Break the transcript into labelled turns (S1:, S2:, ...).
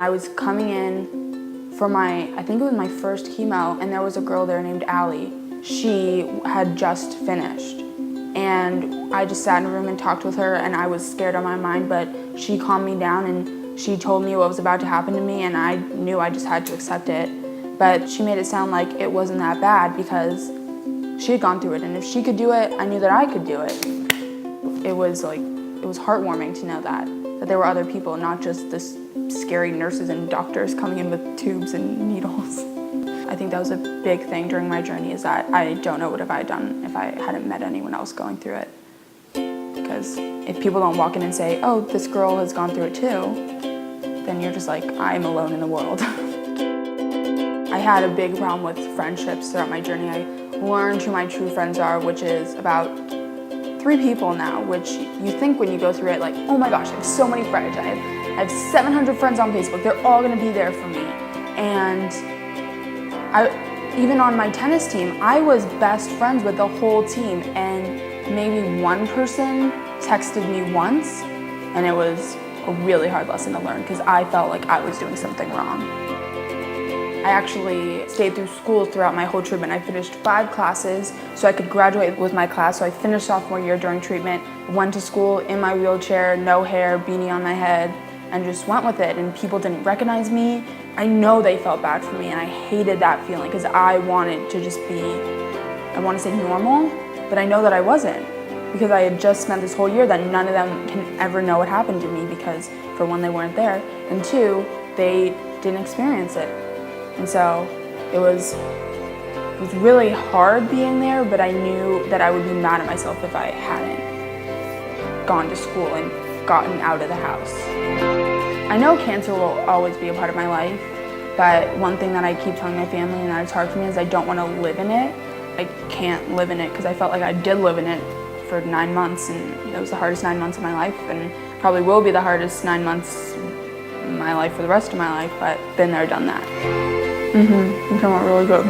S1: I was coming in for I think it was my first chemo, and there was a girl there named Allie. She had just finished. And I just sat in a room and talked with her, and I was scared out of my mind, but she calmed me down and she told me what was about to happen to me, and I knew I just had to accept it. But she made it sound like it wasn't that bad because she had gone through it, and if she could do it, I knew that I could do it. It was heartwarming to know that there were other people, not just this scary nurses and doctors coming in with tubes and needles. I think that was a big thing during my journey, is that I don't know what I had done if I hadn't met anyone else going through it. Because if people don't walk in and say, oh, this girl has gone through it too, then you're just like, I'm alone in the world. I had a big problem with friendships throughout my journey. I learned who my true friends are, which is about 3 people now, which you think when you go through it, like, oh my gosh, I have so many friends. I have 700 friends on Facebook. They're all gonna be there for me. And even on my tennis team, I was best friends with the whole team, and maybe one person texted me once, and it was a really hard lesson to learn because I felt like I was doing something wrong. I actually stayed through school throughout my whole treatment. I finished 5 classes so I could graduate with my class. So I finished sophomore year during treatment, went to school in my wheelchair, no hair, beanie on my head, and just went with it. And people didn't recognize me. I know they felt bad for me, and I hated that feeling because I wanted to just be, I want to say normal, but I know that I wasn't, because I had just spent this whole year that none of them can ever know what happened to me, because for one, they weren't there, and 2, they didn't experience it. And so it was really hard being there, but I knew that I would be mad at myself if I hadn't gone to school and gotten out of the house. I know cancer will always be a part of my life, but one thing that I keep telling my family, and that it's hard for me, is I don't want to live in it. I can't live in it because I felt like I did live in it for 9 months, and it was the hardest 9 months of my life, and probably will be the hardest 9 months of my life for the rest of my life, but been there, done that. It came out really good.